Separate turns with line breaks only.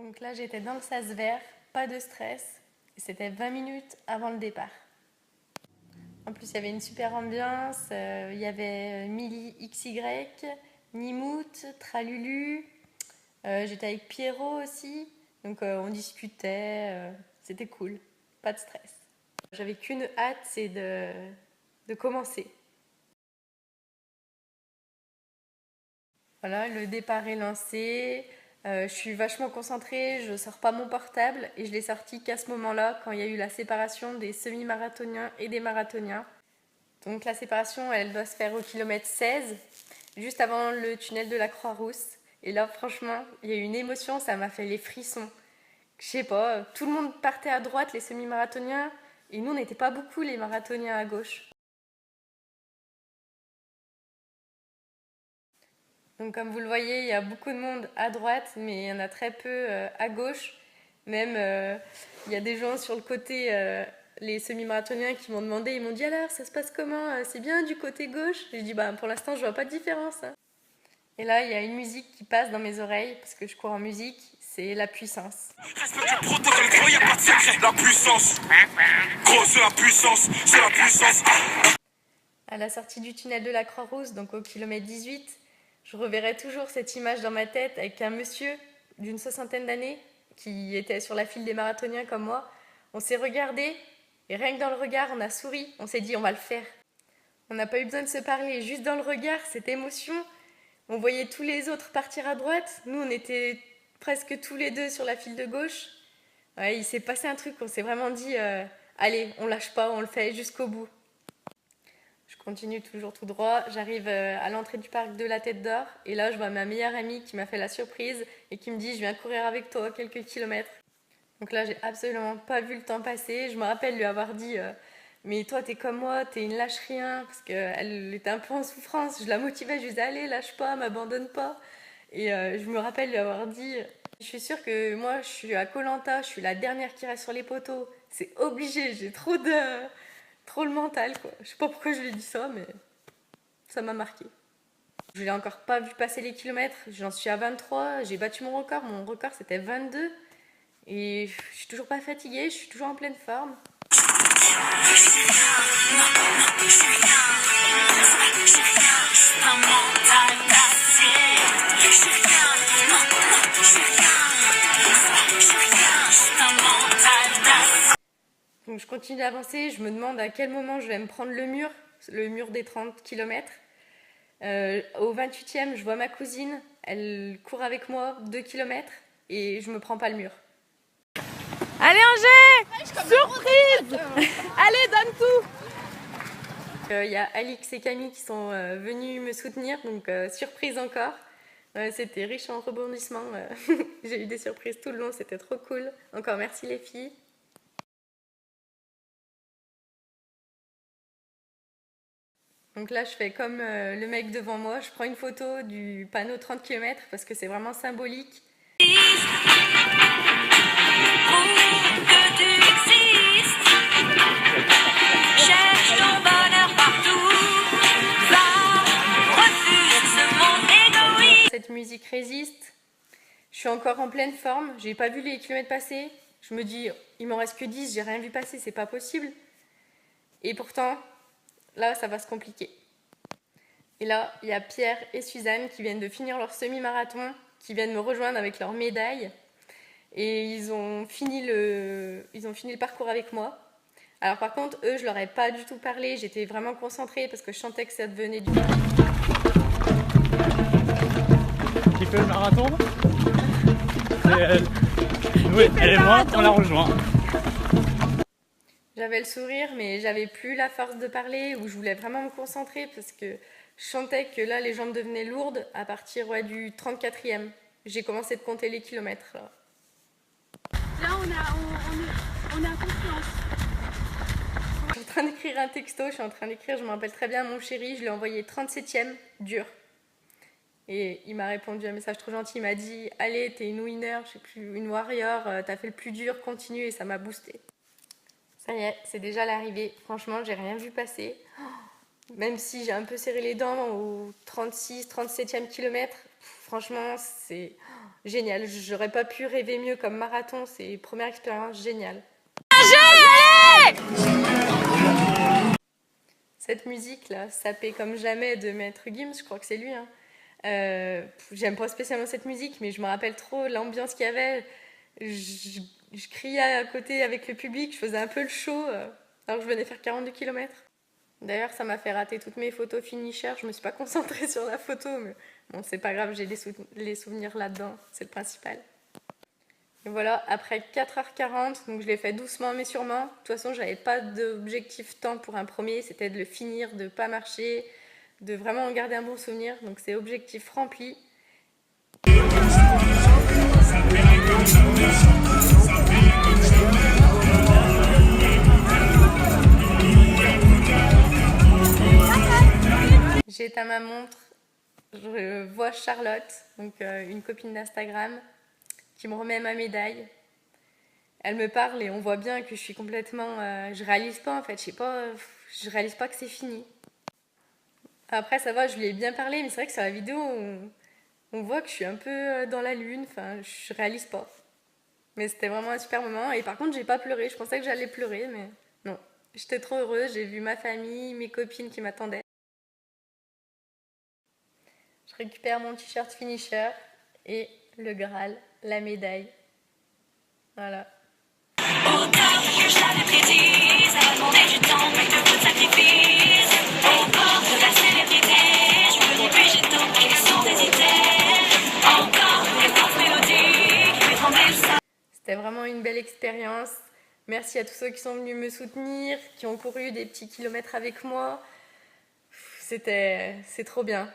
Donc là, j'étais dans le sas vert, pas de stress. C'était 20 minutes avant le départ. En plus, il y avait une super ambiance. Il y avait Milly XY, Nimout, Tralulu. J'étais avec Pierrot aussi. Donc on discutait. C'était cool. Pas de stress. J'avais qu'une hâte, c'est de commencer. Voilà, le départ est lancé. Je suis vachement concentrée, je sors pas mon portable et je l'ai sorti qu'à ce moment-là, quand il y a eu la séparation des semi-marathoniens et des marathoniens. Donc la séparation, elle doit se faire au kilomètre 16, juste avant le tunnel de la Croix-Rousse. Et là, franchement, il y a eu une émotion, ça m'a fait les frissons. Je sais pas, tout le monde partait à droite, les semi-marathoniens, et nous, on n'était pas beaucoup les marathoniens à gauche. Donc comme vous le voyez, il y a beaucoup de monde à droite, mais il y en a très peu à gauche. Même il y a des gens sur le côté, les semi-marathoniens qui m'ont demandé, ils m'ont dit alors ça se passe comment, c'est bien du côté gauche? J'ai dit bah pour l'instant je vois pas de différence, hein. Et là il y a une musique qui passe dans mes oreilles parce que je cours en musique, c'est La Puissance.
Respecte le protocole, gros, y a pas de secret. La puissance, gros, c'est la puissance, c'est la puissance.
À la sortie du tunnel de la Croix-Rousse, donc au kilomètre 18, je reverrai toujours cette image dans ma tête avec un monsieur d'une soixantaine d'années qui était sur la file des marathoniens comme moi. On s'est regardé et rien que dans le regard, on a souri. On s'est dit on va le faire. On n'a pas eu besoin de se parler, juste dans le regard, cette émotion. On voyait tous les autres partir à droite. Nous, on était presque tous les deux sur la file de gauche. Ouais, il s'est passé un truc, on s'est vraiment dit allez, on lâche pas, on le fait jusqu'au bout. Je continue toujours tout droit, j'arrive à l'entrée du parc de la Tête d'Or et là je vois ma meilleure amie qui m'a fait la surprise et qui me dit je viens courir avec toi quelques kilomètres. Donc là j'ai absolument pas vu le temps passer, je me rappelle lui avoir dit mais toi t'es comme moi, t'es une lâche rien parce qu'elle était un peu en souffrance, je la motivais, je lui disais allez lâche pas, m'abandonne pas et je me rappelle lui avoir dit je suis sûre que moi je suis à Koh Lanta, je suis la dernière qui reste sur les poteaux, c'est obligé, j'ai trop le mental, quoi. Je sais pas pourquoi je lui ai dit ça, mais ça m'a marqué. Je l'ai encore pas vu passer les kilomètres, j'en suis à 23, j'ai battu mon record c'était 22. Et je suis toujours pas fatiguée, je suis toujours en pleine forme. Donc je continue d'avancer, je me demande à quel moment je vais me prendre le mur des 30 km. Au 28e, je vois ma cousine, elle court avec moi 2 km et je me prends pas le mur.
Allez Angers, surprise. Allez, donne tout.
Il y a Alix et Camille qui sont venus me soutenir, donc surprise encore. C'était riche en rebondissements. J'ai eu des surprises tout le long, c'était trop cool. Encore merci les filles. Donc là, je fais comme le mec devant moi, je prends une photo du panneau 30 km parce que c'est vraiment symbolique. Cette musique résiste. Je suis encore en pleine forme, j'ai pas vu les kilomètres passer. Je me dis, il m'en reste que 10, j'ai rien vu passer, c'est pas possible. Et pourtant, là, ça va se compliquer. Et là, il y a Pierre et Suzanne qui viennent de finir leur semi-marathon, qui viennent me rejoindre avec leur médaille. Et ils ont fini le parcours avec moi. Alors par contre, eux, je leur ai pas du tout parlé, j'étais vraiment concentrée parce que je sentais que ça devenait du...
Qui fait le marathon? C'est elle. Oui, elle et moi, on la rejoint.
J'avais le sourire, mais j'avais plus la force de parler, ou je voulais vraiment me concentrer parce que je sentais que là, les jambes devenaient lourdes à partir du 34e. J'ai commencé de compter les kilomètres.
Là, on a confiance.
Je suis en train d'écrire un texto, je me rappelle très bien, à mon chéri, je lui ai envoyé 37e, dur. Et il m'a répondu un message trop gentil, il m'a dit « Allez, t'es une winner, je sais plus, une warrior, t'as fait le plus dur, continue » et ça m'a boosté. Ça y est, c'est déjà l'arrivée. Franchement, j'ai rien vu passer. Même si j'ai un peu serré les dents au 36, 37e kilomètre, franchement, génial. J'aurais pas pu rêver mieux comme marathon, c'est une première expérience géniale. Cette musique là, sapée comme jamais de Maître Gims, je crois que c'est lui. Hein. J'aime pas spécialement cette musique, mais je me rappelle trop l'ambiance qu'il y avait. Je criais à côté avec le public, je faisais un peu le show, alors que je venais faire 42 km. D'ailleurs, ça m'a fait rater toutes mes photos finisher. Je me suis pas concentrée sur la photo, mais bon, c'est pas grave, j'ai les souvenirs là-dedans, c'est le principal. Et voilà, après 4h40, donc je l'ai fait doucement mais sûrement. De toute façon, j'avais pas d'objectif temps pour un premier, c'était de le finir, de pas marcher, de vraiment en garder un bon souvenir. Donc c'est objectif rempli. J'éteins ma montre, je vois Charlotte, donc une copine d'Instagram, qui me remet ma médaille. Elle me parle et on voit bien que je suis complètement... je réalise pas en fait, je réalise pas que c'est fini. Après ça va, je lui ai bien parlé, mais c'est vrai que sur la vidéo, on voit que je suis un peu dans la lune, enfin je réalise pas. Mais c'était vraiment un super moment et par contre j'ai pas pleuré, je pensais que j'allais pleurer, mais non. J'étais trop heureuse, j'ai vu ma famille, mes copines qui m'attendaient. Je récupère mon t-shirt finisher et le Graal, la médaille. Voilà.
Autant que je l'avais prédit, ça va demander du temps, mais de beaucoup de sacrifices. Au bord de la célébrité, je me dis puis j'ai tant qu'ils sont hésités. Encore une danse mélodique, qui fait trembler le sang.
C'était vraiment une belle expérience. Merci à tous ceux qui sont venus me soutenir, qui ont couru des petits kilomètres avec moi. C'est trop bien.